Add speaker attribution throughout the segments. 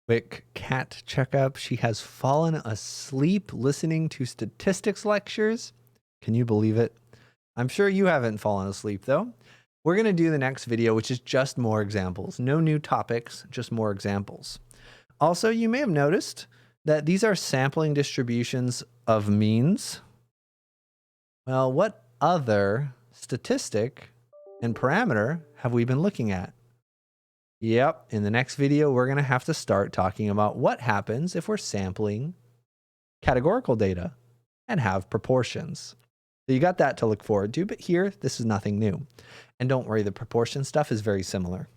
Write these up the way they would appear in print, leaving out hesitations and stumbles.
Speaker 1: Quick cat checkup. She has fallen asleep listening to statistics lectures. Can you believe it? I'm sure you haven't fallen asleep though. We're going to do the next video, which is just more examples. No new topics, just more examples. Also, you may have noticed that these are sampling distributions of means. Well, what other statistic and parameter have we been looking at? Yep, in the next video, we're going to have to start talking about what happens if we're sampling categorical data and have proportions. So you got that to look forward to, but here, this is nothing new. And don't worry, the proportion stuff is very similar.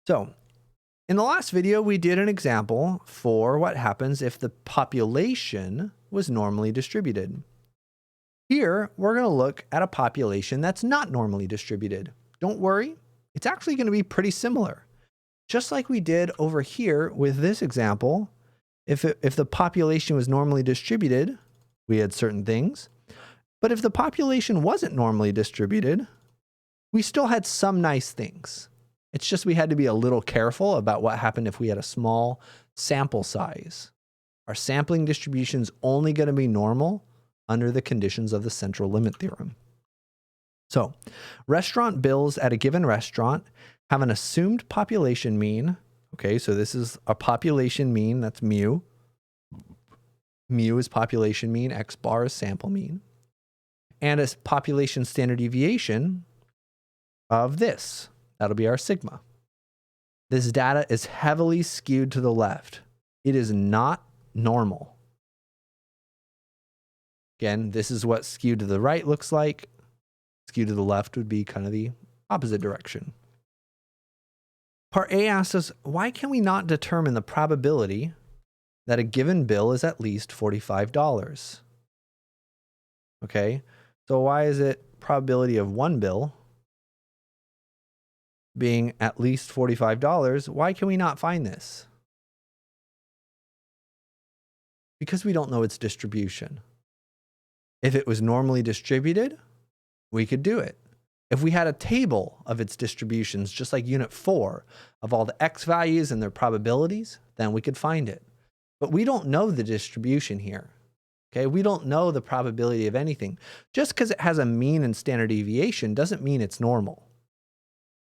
Speaker 1: So in the last video, we did an example for what happens if the population was normally distributed. Here, we're going to look at a population that's not normally distributed. Don't worry, it's actually going to be pretty similar. Just like we did over here with this example, if the population was normally distributed, we had certain things. But if the population wasn't normally distributed, we still had some nice things. It's just we had to be a little careful about what happened if we had a small sample size. Our sampling distribution is only going to be normal under the conditions of the central limit theorem. So, restaurant bills at a given restaurant have an assumed population mean. Okay, so this is a population mean, that's mu. Mu is population mean, x bar is sample mean. And a population standard deviation of this. That'll be our sigma. This data is heavily skewed to the left. It is not normal. Again, this is what skewed to the right looks like. Skewed to the left would be kind of the opposite direction. Part A asks us, why can we not determine the probability that a given bill is at least $45? Okay, so why is it probability of one bill being at least $45? Why can we not find this? Because we don't know its distribution. If it was normally distributed, we could do it. If we had a table of its distributions, just like unit 4, of all the x values and their probabilities, then we could find it. But we don't know the distribution here. Okay, we don't know the probability of anything. Just because it has a mean and standard deviation doesn't mean it's normal.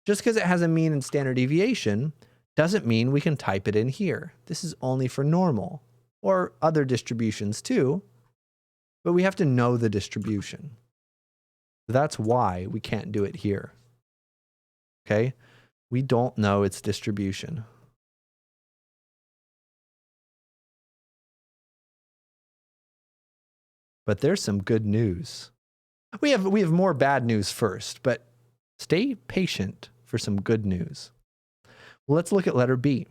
Speaker 1: Just because it has a mean and standard deviation doesn't mean we can type it in here. This is only for normal or other distributions too, but we have to know the distribution. That's why we can't do it here. Okay? We don't know its distribution. But there's some good news. We have more bad news first, but stay patient for some good news. Well, let's look at letter B.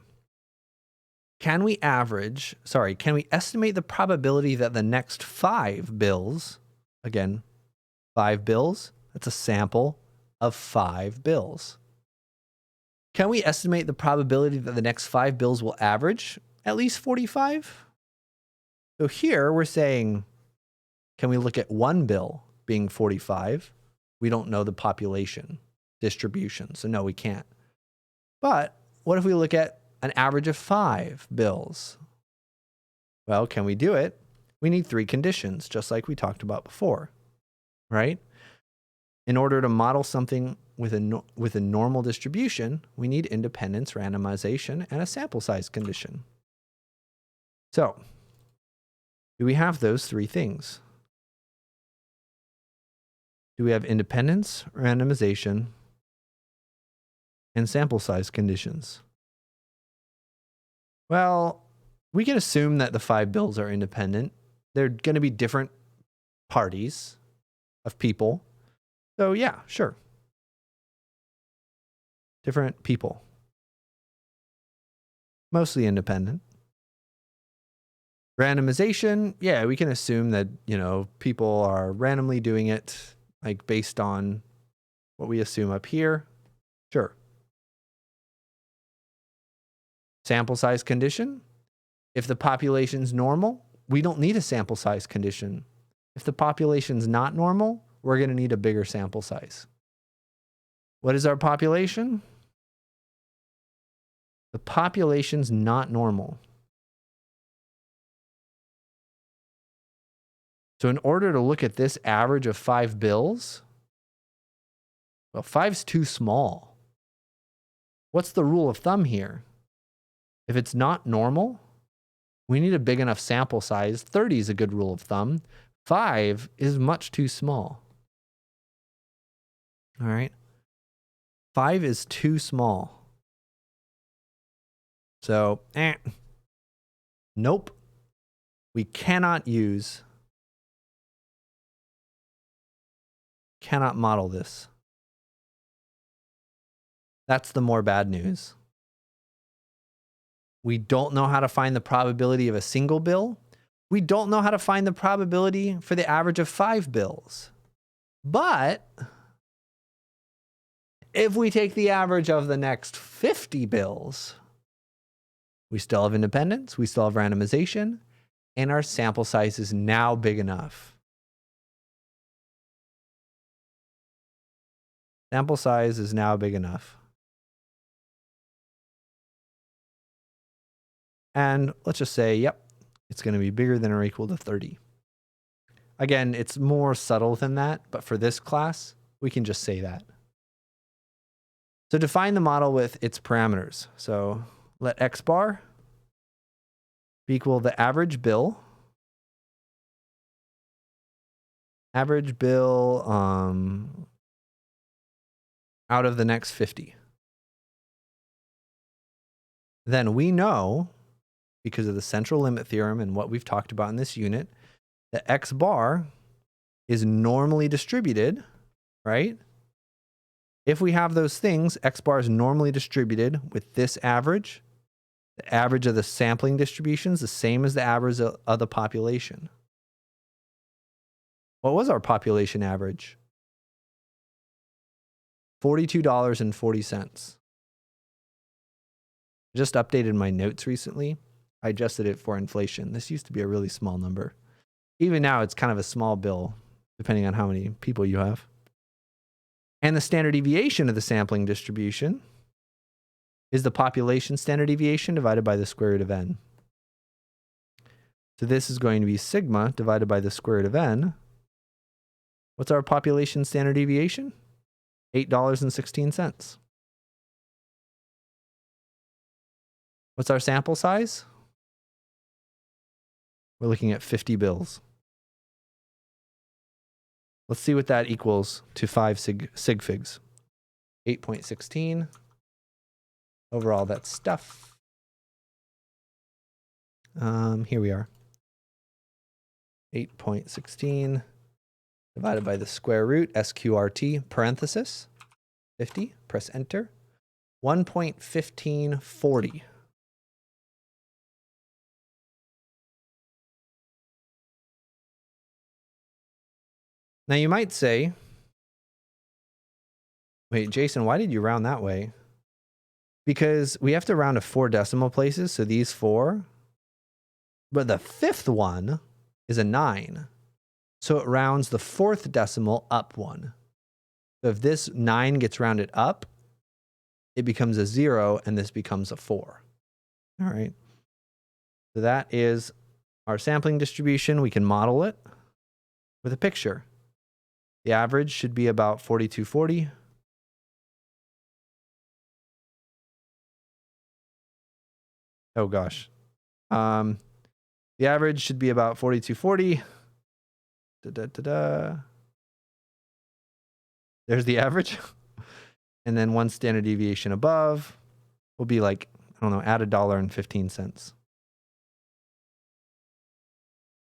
Speaker 1: Can we estimate the probability that the next 5 bills, again, 5 bills, that's a sample of 5 bills. Can we estimate the probability that the next 5 bills will average at least 45? So here we're saying, can we look at one bill being 45? We don't know the population distribution, so no, we can't. But what if we look at an average of 5 bills? Well, can we do it? We need 3 conditions, just like we talked about before, right? In order to model something with a normal distribution, we need independence, randomization, and a sample size condition. So, do we have those 3 things? Do we have independence, randomization, and sample size conditions? Well, we can assume that the 5 bills are independent. They're going to be different parties of people. So yeah, sure. Different people. Mostly independent. Randomization, yeah, we can assume that, people are randomly doing it, like based on what we assume up here. Sure. Sample size condition. If the population's normal, we don't need a sample size condition. If the population's not normal, we're going to need a bigger sample size. What is our population? The The population's not normal. So in order to look at this average of 5 bills, well, 5's too small. What's the rule of thumb here? If it's not normal, we need a big enough sample size. 30 is a good rule of thumb. 5 is much too small. All right. 5 is too small. So, nope. We cannot model this. That's the more bad news. We don't know how to find the probability of a single bill. We don't know how to find the probability for the average of 5 bills. But if we take the average of the next 50 bills, we still have independence, we still have randomization, and our sample size is now big enough. Sample size is now big enough. And let's just say, yep, it's going to be bigger than or equal to 30. Again, it's more subtle than that, but for this class, we can just say that. So define the model with its parameters. So let x bar be equal the average bill. Average bill out of the next 50. Then we know, because of the central limit theorem and what we've talked about in this unit, that x bar is normally distributed, right? If we have those things, x bar is normally distributed with this average. The average of the sampling distribution is the same as the average of the population. What was our population average? $42.40. I just updated my notes recently. I adjusted it for inflation. This used to be a really small number. Even now, it's kind of a small bill, depending on how many people you have. And the standard deviation of the sampling distribution is the population standard deviation divided by the square root of n. So this is going to be sigma divided by the square root of n. What's our population standard deviation? $8.16. What's our sample size? We're looking at 50 bills. Let's see what that equals to 5 sig figs. 8.16 over all that stuff. Here we are. 8.16 divided by the square root, SQRT, parenthesis, 50, press enter. 1.1540. Now you might say, wait, Jason, why did you round that way? Because we have to round to 4 decimal places, so these 4. But the 5th one is a 9. So it rounds the 4th decimal up 1. So if this 9 gets rounded up, it becomes a 0, and this becomes a 4. All right. So that is our sampling distribution. We can model it with a picture. The average should be about 4240. Oh gosh. The average should be about 4240. There's the average. And then one standard deviation above will be like, I don't know, add $1.15.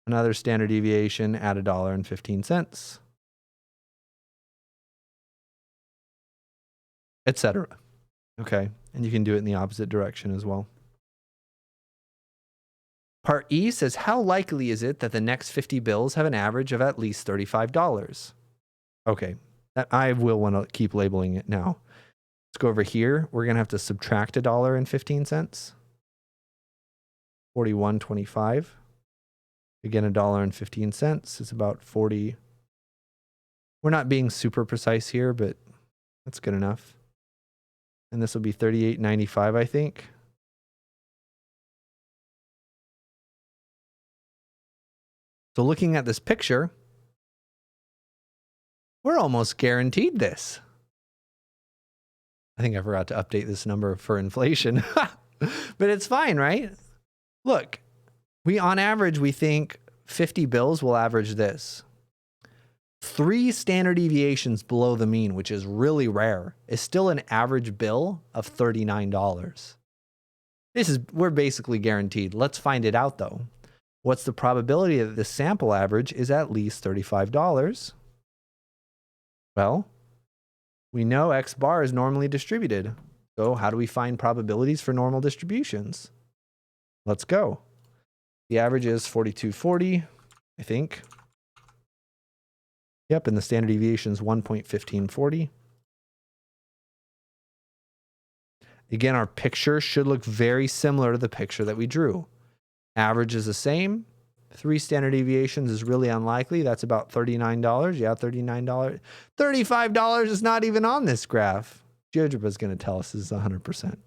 Speaker 1: Another standard deviation, add $1.15. Etc. Okay, and you can do it in the opposite direction as well. Part E says, how likely is it that the next 50 bills have an average of at least $35? Okay, I will want to keep labeling it now. Let's go over here. We're going to have to subtract $1.15. 41.25. Again, $1.15 is about 40. We're not being super precise here, but that's good enough. And this will be 38.95, I think. So looking at this picture, we're almost guaranteed this. I think I forgot to update this number for inflation, but it's fine, right? Look, on average, we think 50 bills will average this. 3 standard deviations below the mean, which is really rare, is still an average bill of $39. We're basically guaranteed. Let's find it out though. What's the probability that the sample average is at least $35? Well, we know X bar is normally distributed. So how do we find probabilities for normal distributions? Let's go. The average is 4240, I think. Yep, and the standard deviation is 1.1540. Again, our picture should look very similar to the picture that we drew. Average is the same. 3 standard deviations is really unlikely. That's about $39. Yeah, $39. $35 is not even on this graph. GeoGebra is going to tell us this is 100%.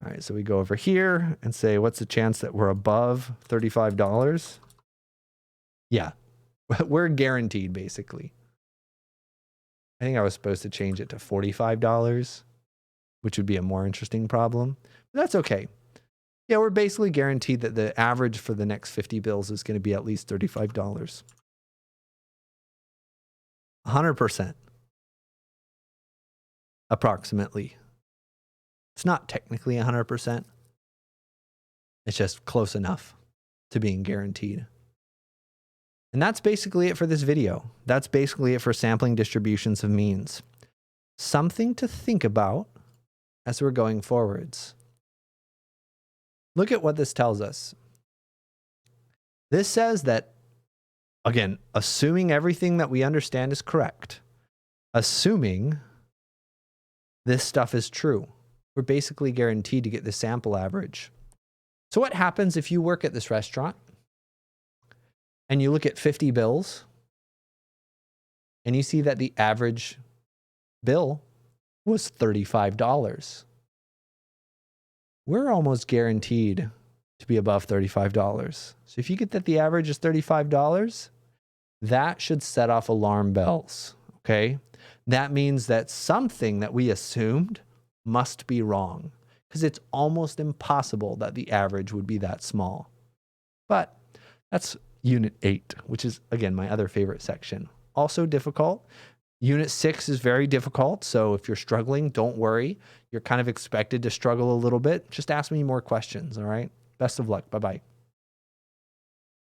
Speaker 1: All right, so we go over here and say, what's the chance that we're above $35? Yeah, we're guaranteed, basically. I think I was supposed to change it to $45, which would be a more interesting problem. But that's okay. Yeah, we're basically guaranteed that the average for the next 50 bills is going to be at least $35. 100%. Approximately. It's not technically 100%. It's just close enough to being guaranteed. And that's basically it for this video. That's basically it for sampling distributions of means. Something to think about as we're going forwards. Look at what this tells us. This says that, again, assuming everything that we understand is correct, assuming this stuff is true, we're basically guaranteed to get the sample average. So what happens if you work at this restaurant and you look at 50 bills and you see that the average bill was $35? We're almost guaranteed to be above $35. So if you get that the average is $35, that should set off alarm bells, okay? That means that something that we assumed must be wrong, because it's almost impossible that the average would be that small. But that's Unit 8, which is, again, my other favorite section. Also difficult. Unit 6 is very difficult, so if you're struggling, don't worry. You're kind of expected to struggle a little bit. Just ask me more questions, all right? Best of luck. Bye-bye.